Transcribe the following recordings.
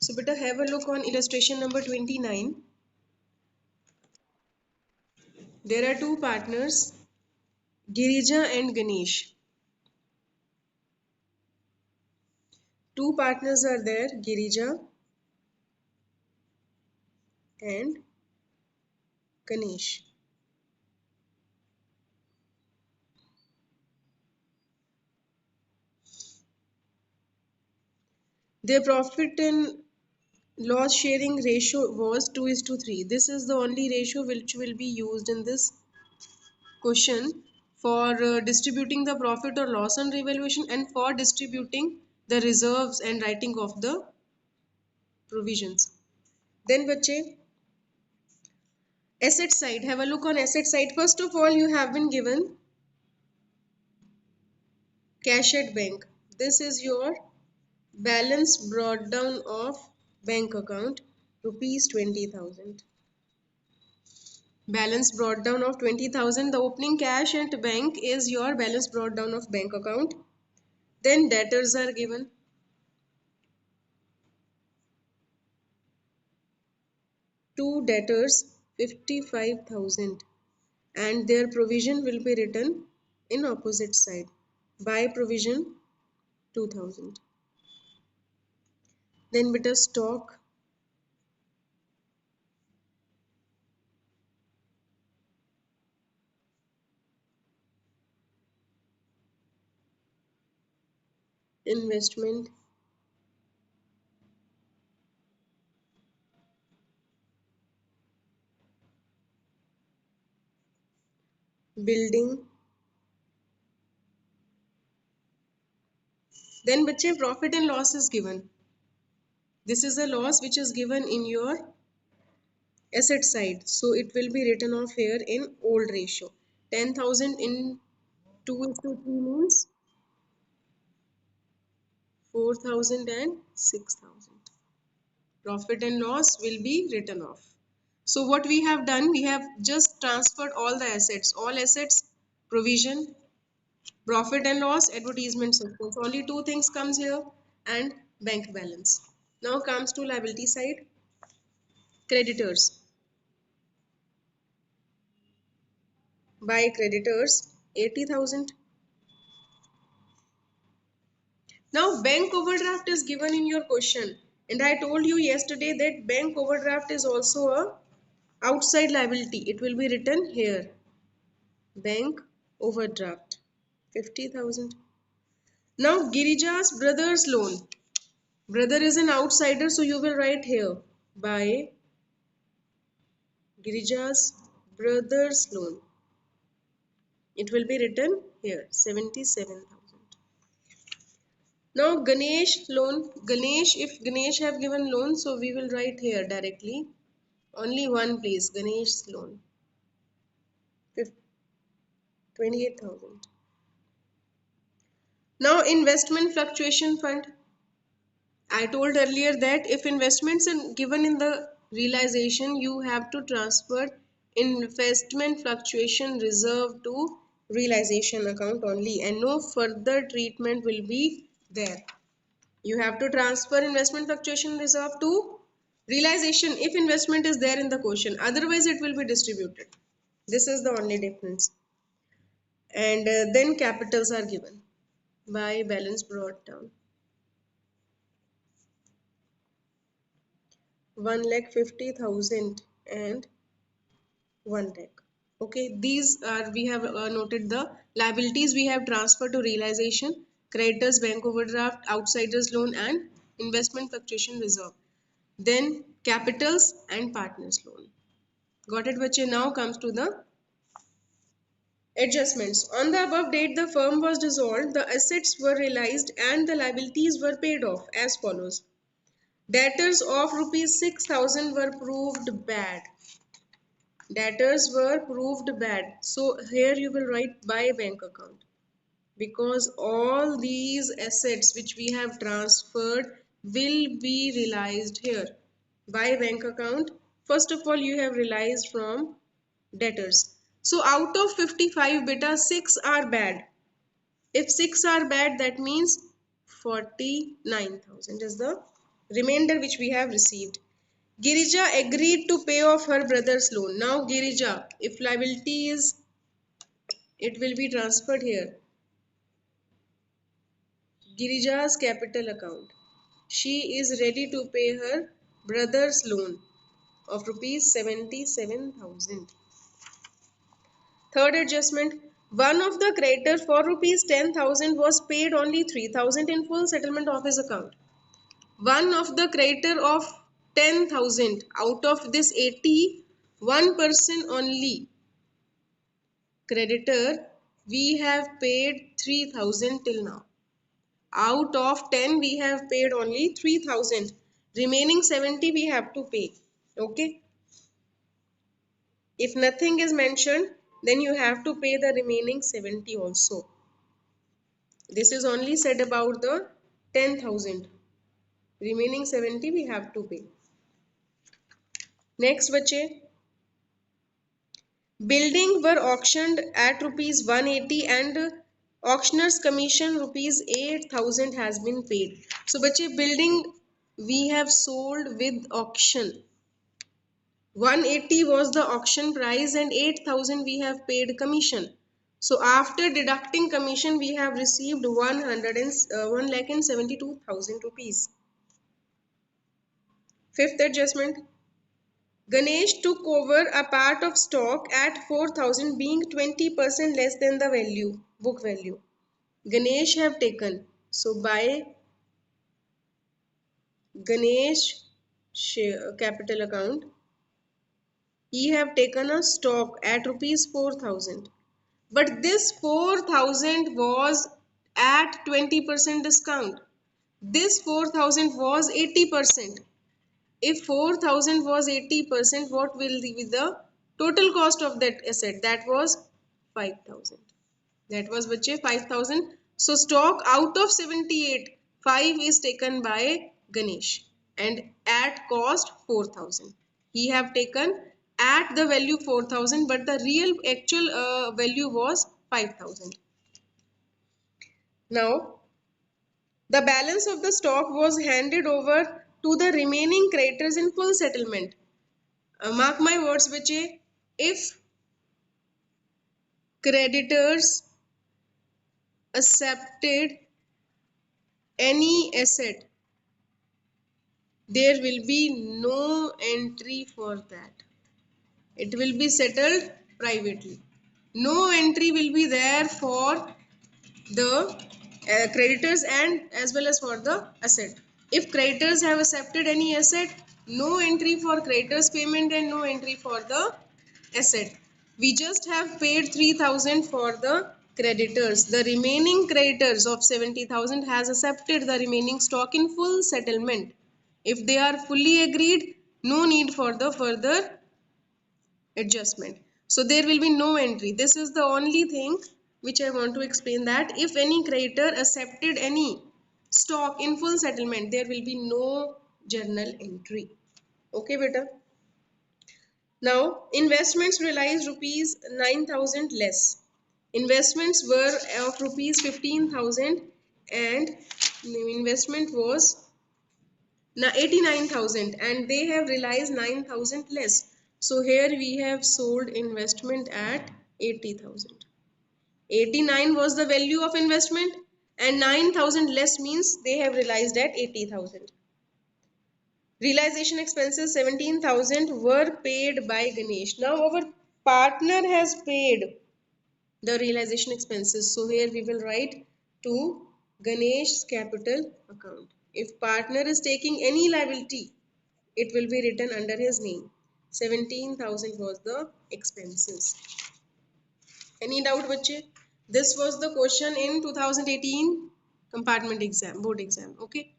So beta, have a look on illustration number 29. There are two partners, Girija and Ganesh. Two partners are there, Girija and Ganesh. Their profit and loss sharing ratio was 2:3. This is the only ratio which will be used in this question for distributing the profit or loss on revaluation and for distributing the reserves and writing of the provisions. Then bache, asset side, have a look on asset side. First of all, you have been given cash at bank. This is your balance brought down of bank account, rupees 20,000. Balance brought down of 20,000. The opening cash at bank is your balance brought down of bank account. Then debtors are given. Two debtors, 55,000, and their provision will be written in opposite side. By provision 2,000. Then beta stock, investment, building. Then bache, profit and loss is given. This is a loss which is given in your asset side, so it will be written off here in old ratio. 10,000 in 2:3 means 4,000 and 6,000. Profit and loss will be written off. So what we have done, we have just transferred all the assets, provision, profit and loss, advertisement suspense. Only two things comes here and bank balance. Now comes to liability side, creditors. By creditors, 80,000. Now bank overdraft is given in your question, and I told you yesterday that bank overdraft is also a outside liability. It will be written here, bank overdraft, 50,000. Now Girija's brother's loan. Brother is an outsider, so you will write here, by Girija's brother's loan. It will be written here, 77,000. Now Ganesh loan. Ganesh, if Ganesh have given loan, so we will write here directly. Only one place, Ganesh's loan, 28,000. Now investment fluctuation fund. I told earlier that if investments are given in the realization, you have to transfer investment fluctuation reserve to realization account only, and no further treatment will be there. You have to transfer investment fluctuation reserve to realization if investment is there in the question. Otherwise, it will be distributed. This is the only difference. And then capitals are given by balance brought down. 1,50,000 and 1 lakh. Okay, these are, we have noted the liabilities we have transferred to realization, creditors, bank overdraft, outsiders loan, and investment fluctuation reserve. Then capitals and partners loan. Got it, bache? Now comes to the adjustments. On the above date, the firm was dissolved, the assets were realized, and the liabilities were paid off as follows. Debtors of rupees 6,000 were proved bad. Debtors were proved bad. So here you will write by bank account, because all these assets which we have transferred will be realized here by bank account. First of all, you have realized from debtors. So out of 55 beta, 6 are bad. If 6 are bad, that means 49,000 is the remainder which we have received. Girija agreed to pay off her brother's loan. Now Girija, if liability is, it will be transferred here. Girija's capital account. She is ready to pay her brother's loan of rupees 77,000. Third adjustment. One of the creditors for rupees 10,000 was paid only 3,000 in full settlement of his account. One of the creditor of 10,000 out of this 80, one person only creditor, we have paid 3,000 till now. Out of 10 we have paid only 3,000. Remaining 70 we have to pay. Okay. If nothing is mentioned, then you have to pay the remaining 70 also. This is only said about the 10,000. Remaining 70 we have to pay. Next बच्चे, building were auctioned at rupees 180 and auctioneer's commission rupees 8,000 has been paid. So बच्चे, building we have sold with auction. 180 was the auction price and 8,000 we have paid commission. So after deducting commission, we have received 1,72,000 rupees. Fifth adjustment. Ganesh took over a part of stock at 4,000 being 20% less than the value, book value. Ganesh have taken. So by Ganesh capital account, he have taken a stock at rupees 4,000. But this 4,000 was at 20% discount. This 4,000 was 80%. If 4,000 was 80%, what will be the total cost of that asset? That was 5,000. That was बच्चे 5,000. So stock out of 78, 5 is taken by Ganesh and at cost 4,000. He have taken at the value 4,000, but the real actual value was 5,000. Now the balance of the stock was handed over to the remaining creditors in full settlement. Mark my words, बच्चे, if creditors accepted any asset, there will be no entry for that. It will be settled privately. No entry will be there for the creditors and as well as for the asset. If creditors have accepted any asset, no entry for creditors payment and no entry for the asset. We just have paid 3,000 for the creditors. The remaining creditors of 70,000 has accepted the remaining stock in full settlement. If they are fully agreed, no need for the further adjustment. So there will be no entry. This is the only thing which I want to explain, that if any creditor accepted any stock in full settlement, there will be no journal entry. Okay, beta. Now, investments realized rupees 9,000 less. Investments were of rupees 15,000 and investment was 89,000 and they have realized 9,000 less. So here we have sold investment at 80,000. 89 was the value of investment and 9,000 less means they have realized at 80,000. Realization expenses 17,000 were paid by Ganesh. Now our partner has paid the realization expenses. So here we will write to Ganesh's capital account. If partner is taking any liability, it will be written under his name. 17,000 was the expenses. Any doubt, bachche? This was the question in 2018 compartment exam, board exam. Okay.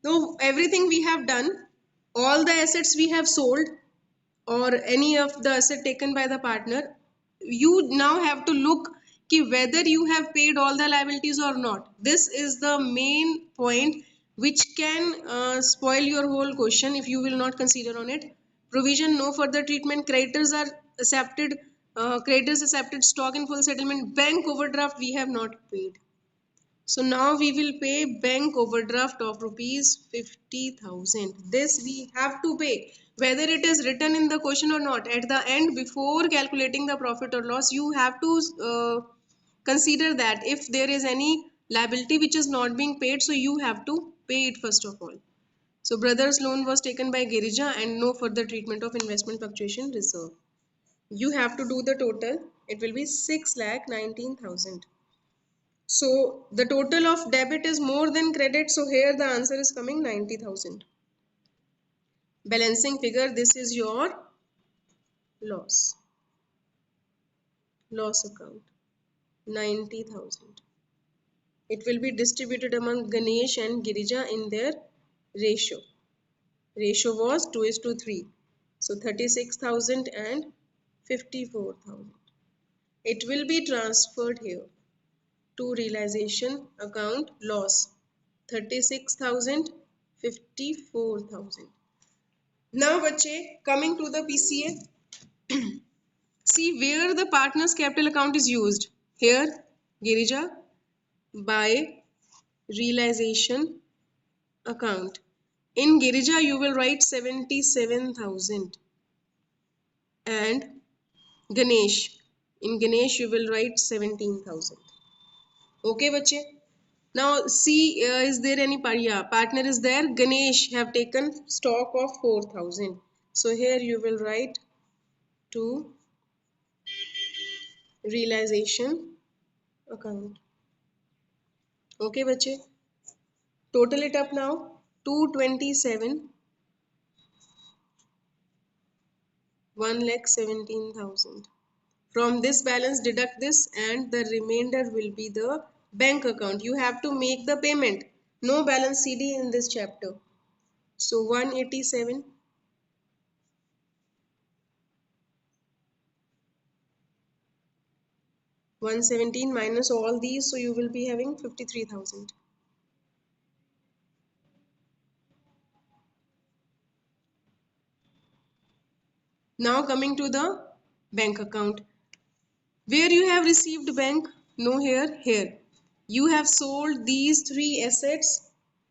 Now everything we have done, all the assets we have sold or any of the asset taken by the partner, you now have to look ki whether you have paid all the liabilities or not. This is the main point which can spoil your whole question if you will not consider on it. Provision no further treatment, creditors are accepted, creditors accepted stock in full settlement, bank overdraft we have not paid. So now we will pay bank overdraft of rupees 50,000. This we have to pay whether it is written in the question or not. At the end, before calculating the profit or loss, you have to consider that if there is any liability which is not being paid, so you have to pay it first of all. So brother's loan was taken by Girija and no further treatment of investment fluctuation reserve. You have to do the total. It will be 6,19,000. So the total of debit is more than credit. So here the answer is coming 90,000. Balancing figure, this is your loss. Loss account, 90,000. It will be distributed among Ganesh and Girija in their ratio. Ratio was 2:3. So 36,000 and 54,000. It will be transferred here to realization account loss, 36,000, 54,000. Now bache, coming to the PCA, see where the partner's capital account is used. Here, Girija, by realization account. In Girija, you will write 77,000 and Ganesh. In Ganesh, you will write 17,000. Okay, bache. Now see, is there any partner is there? Ganesh have taken stock of 4,000. So here you will write to realization account. Okay, bache. Total it up now. 227, 1,17,000. From this balance deduct this and the remainder will be the bank account. You have to make the payment. No balance CD in this chapter. So 187, 117 minus all these, so you will be having 53,000. Now coming to the bank account. Where you have received bank? No, here, here. You have sold these three assets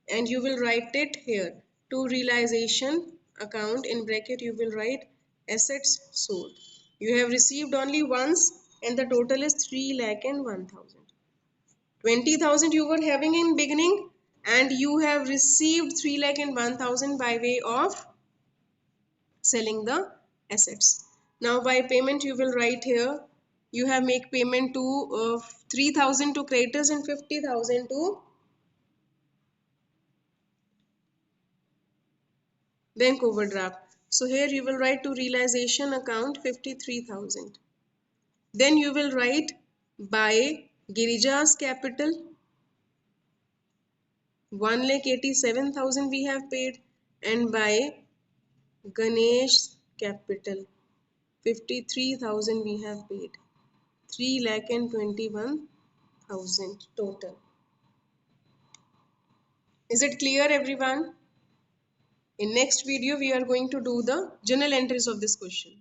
and you will write it here. To realization account, in bracket you will write assets sold. You have received only once and the total is 3 lakh and 1,000. 20,000 you were having in beginning and you have received 3 lakh and 1,000 by way of selling the assets. Now by payment you will write here, you have make payment to 3,000 to creditors and 50,000 to bank overdraft. So here you will write to realization account 53,000. Then you will write by Girija's capital 1,87,000 we have paid and by Ganesh capital 53,000 we have paid. 3,21,000 total. Is it clear everyone? In next video we are going to do the journal entries of this question.